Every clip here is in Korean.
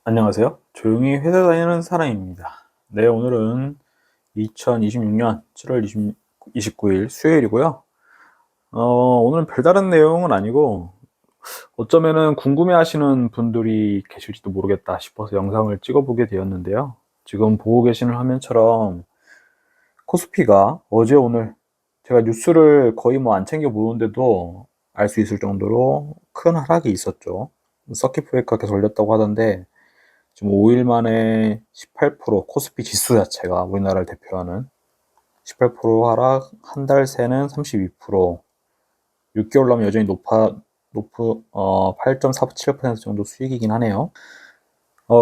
안녕하세요. 조용히 회사 다니는 사람입니다. 네, 오늘은 2026년 7월 29일 수요일이고요. 오늘은 별다른 내용은 아니고 어쩌면은 궁금해 하시는 분들이 계실지도 모르겠다 싶어서 영상을 찍어보게 되었는데요. 지금 보고 계시는 화면처럼 코스피가 어제 오늘 제가 뉴스를 거의 뭐 안 챙겨 보는데도 알 수 있을 정도로 큰 하락이 있었죠. 서킷 브레이커가 계속 올렸다고 하던데 지금 5일 만에 18% 코스피 지수 자체가 우리나라를 대표하는 18% 하락, 한 달 새는 32%, 6개월 나면 여전히 8.47% 정도 수익이긴 하네요.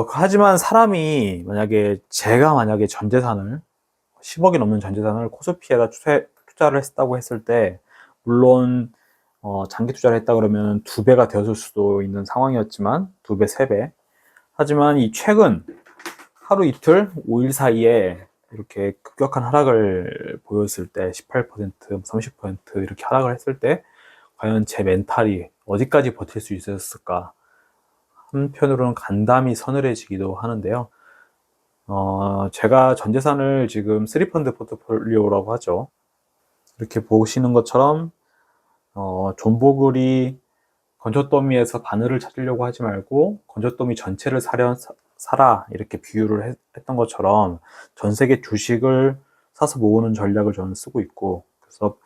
하지만 사람이 만약에 제가 만약에 전 재산을 10억이 넘는 전 재산을 코스피에다 투자를 했다고 했을 때 물론 장기 투자를 했다 그러면 두 배가 되었을 수도 있는 상황이었지만 두 배, 세 배. 하지만 이 최근 하루 이틀, 5일 사이에 이렇게 급격한 하락을 보였을 때 18%, 30% 이렇게 하락을 했을 때 과연 제 멘탈이 어디까지 버틸 수 있었을까? 한편으로는 간담이 서늘해지기도 하는데요. 제가 전 재산을 지금 3펀드 포트폴리오라고 하죠. 이렇게 보시는 것처럼 존버글이 건조더미에서 바늘을 찾으려고 하지 말고 건조더미 전체를 사라 이렇게 비유를 했던 것처럼 전 세계 주식을 사서 모으는 전략을 저는 쓰고 있고, 그래서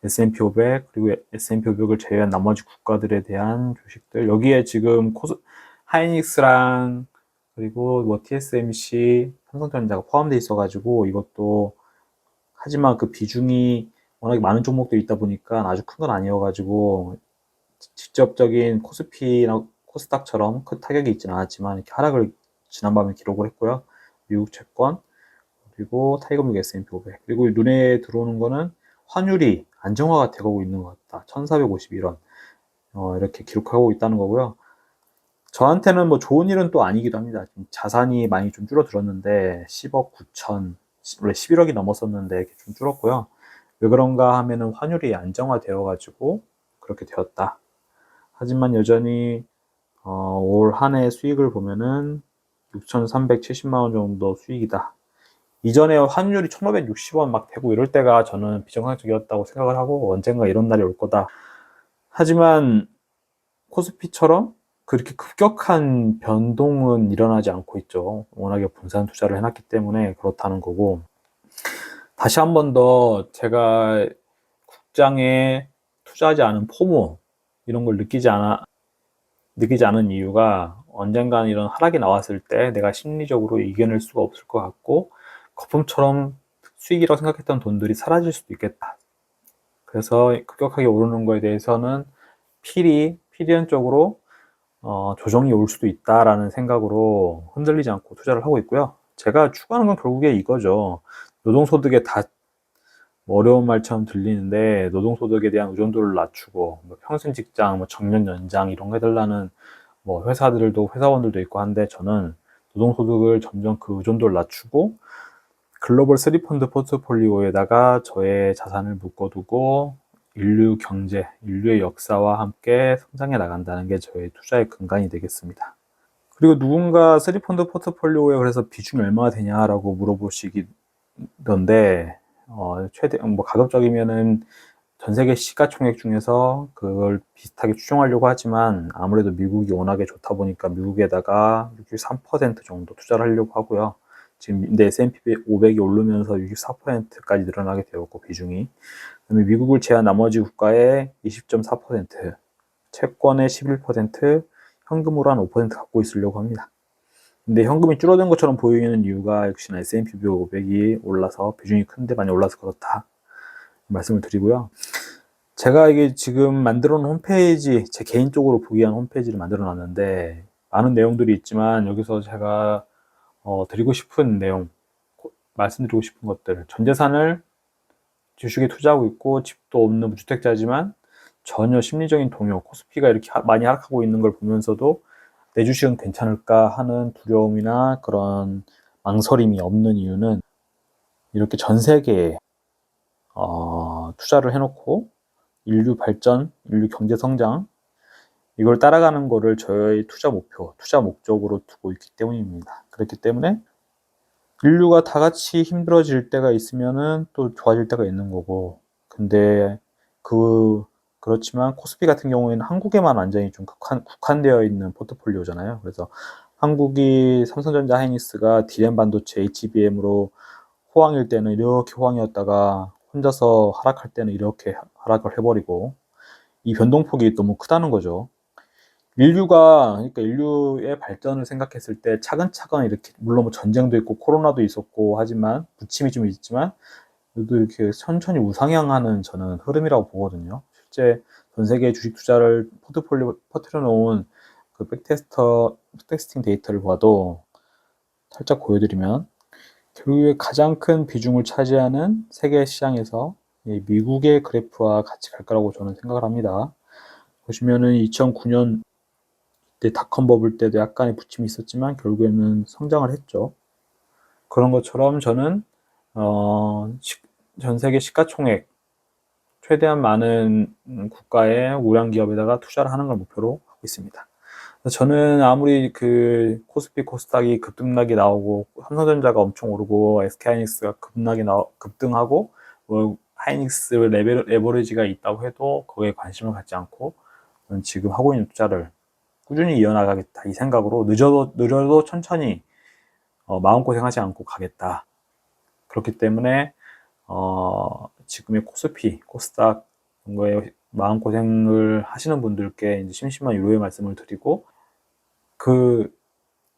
S&P 500 그리고 S&P 500을 제외한 나머지 국가들에 대한 주식들, 여기에 지금 하이닉스랑 그리고 뭐 TSMC, 삼성전자가 포함되어 있어 가지고 이것도, 하지만 그 비중이 워낙에 많은 종목들이 있다 보니까 아주 큰 건 아니어 가지고 직접적인 코스피나 코스닥처럼 큰 타격이 있지는 않았지만 이렇게 하락을 지난밤에 기록을 했고요. 미국 채권, 그리고 타이거미국 S&P 500, 그리고 눈에 들어오는 거는 환율이 안정화가 되고 있는 것 같다. 1451원 이렇게 기록하고 있다는 거고요. 저한테는 뭐 좋은 일은 또 아니기도 합니다. 자산이 많이 좀 줄어들었는데 10억 9천, 원래 11억이 넘었었는데 이렇게 좀 줄었고요. 왜 그런가 하면은 환율이 안정화되어 가지고 그렇게 되었다. 하지만 여전히 올 한 해 수익을 보면은 6,370만 원 정도 수익이다. 이전에 환율이 1,560원 막 되고 이럴 때가 저는 비정상적이었다고 생각을 하고 언젠가 이런 날이 올 거다. 하지만 코스피처럼 그렇게 급격한 변동은 일어나지 않고 있죠. 워낙에 분산 투자를 해놨기 때문에 그렇다는 거고, 다시 한 번 더 제가 국장에 투자하지 않은 포모 이런 걸 느끼지 않은 이유가, 언젠가는 이런 하락이 나왔을 때 내가 심리적으로 이겨낼 수가 없을 것 같고 거품처럼 수익이라고 생각했던 돈들이 사라질 수도 있겠다. 그래서 급격하게 오르는 거에 대해서는 필연적으로 조정이 올 수도 있다라는 생각으로 흔들리지 않고 투자를 하고 있고요. 제가 추구하는 건 결국에 이거죠. 노동소득에 다 어려운 말처럼 들리는데, 노동소득에 대한 의존도를 낮추고 뭐 평생 직장, 뭐 정년 연장 이런 거 해달라는 뭐 회사원들도 있고 한데, 저는 노동소득을 점점 그 의존도를 낮추고 글로벌 3펀드 포트폴리오에다가 저의 자산을 묶어두고 인류 경제, 인류의 역사와 함께 성장해 나간다는 게 저의 투자의 근간이 되겠습니다. 그리고 누군가 3펀드 포트폴리오에 그래서 비중이 얼마나 되냐라고 물어보시던데, 뭐 가급적이면은 전 세계 시가총액 중에서 그걸 비슷하게 추정하려고 하지만 아무래도 미국이 워낙에 좋다 보니까 미국에다가 63% 정도 투자를 하려고 하고요. 지금 근데 S&P 500이 오르면서 64%까지 늘어나게 되었고, 비중이. 그다음에 미국을 제외한 나머지 국가의 20.4%, 채권의 11%, 현금으로 한 5% 갖고 있으려고 합니다. 근데 현금이 줄어든 것처럼 보이는 이유가 역시나 S&P 500이 올라서 비중이 큰데 많이 올라서 그렇다 말씀을 드리고요. 제가 이게 지금 만들어 놓은 홈페이지, 제 개인적으로 보기 위한 홈페이지를 만들어 놨는데 많은 내용들이 있지만, 여기서 제가 드리고 싶은 내용, 말씀드리고 싶은 것들, 전 재산을 주식에 투자하고 있고 집도 없는 무주택자지만 전혀 심리적인 동요, 코스피가 이렇게 많이 하락하고 있는 걸 보면서도 내 주식은 괜찮을까 하는 두려움이나 그런 망설임이 없는 이유는, 이렇게 전 세계에 투자를 해놓고 인류 발전, 인류 경제 성장, 이걸 따라가는 거를 저의 투자 목표, 투자 목적으로 두고 있기 때문입니다. 그렇기 때문에 인류가 다 같이 힘들어질 때가 있으면은 또 좋아질 때가 있는 거고, 근데 그렇지만 코스피 같은 경우에는 한국에만 완전히 좀 국한되어 있는 포트폴리오잖아요. 그래서 한국이 삼성전자 하이닉스가 D램 반도체 HBM으로 호황일 때는 이렇게 호황이었다가 혼자서 하락할 때는 이렇게 하락을 해버리고, 이 변동폭이 너무 크다는 거죠. 그러니까 인류의 발전을 생각했을 때 차근차근 이렇게, 물론 뭐 전쟁도 있고 코로나도 있었고 하지만, 부침이 좀 있지만, 그래도 이렇게 천천히 우상향하는 저는 흐름이라고 보거든요. 실제 전 세계 주식 투자를 포트폴리오 퍼뜨려 놓은 그 백테스팅 데이터를 봐도 살짝 보여드리면, 결국에 가장 큰 비중을 차지하는 세계 시장에서 미국의 그래프와 같이 갈 거라고 저는 생각을 합니다. 보시면은 2009년 때 닷컴 버블 때도 약간의 부침이 있었지만 결국에는 성장을 했죠. 그런 것처럼 저는 전 세계 시가총액 최대한 많은 국가의 우량 기업에다가 투자를 하는 걸 목표로 하고 있습니다. 저는 아무리 그 코스피 코스닥이 급등락이 나오고 삼성전자가 엄청 오르고 SK하이닉스가 급등하고 뭐 하이닉스 레버리지가 있다고 해도 거기에 관심을 갖지 않고, 저는 지금 하고 있는 투자를 꾸준히 이어나가겠다 이 생각으로 늦어도 천천히 마음고생하지 않고 가겠다. 그렇기 때문에 지금의 코스피, 코스닥 이런 거에 마음고생을 하시는 분들께 이제 심심한 유로의 말씀을 드리고,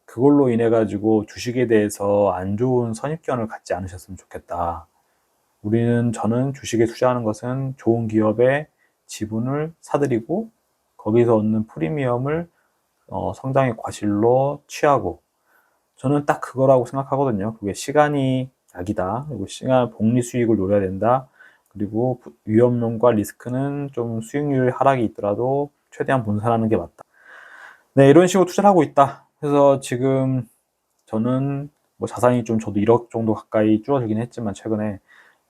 그걸로 인해 가지고 주식에 대해서 안 좋은 선입견을 갖지 않으셨으면 좋겠다. 저는 주식에 투자하는 것은 좋은 기업의 지분을 사들이고 거기서 얻는 프리미엄을 성장의 과실로 취하고, 저는 딱 그거라고 생각하거든요. 그게 시간이 약이다. 그리고 복리 수익을 노려야 된다. 그리고 위험론과 리스크는 좀 수익률 하락이 있더라도 최대한 분산하는 게 맞다. 네, 이런 식으로 투자를 하고 있다. 그래서 지금 저는 뭐 자산이 좀 저도 1억 정도 가까이 줄어들긴 했지만 최근에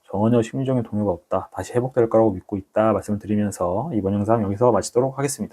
전혀 심리적인 동요가 없다. 다시 회복될 거라고 믿고 있다 말씀을 드리면서 이번 영상 여기서 마치도록 하겠습니다.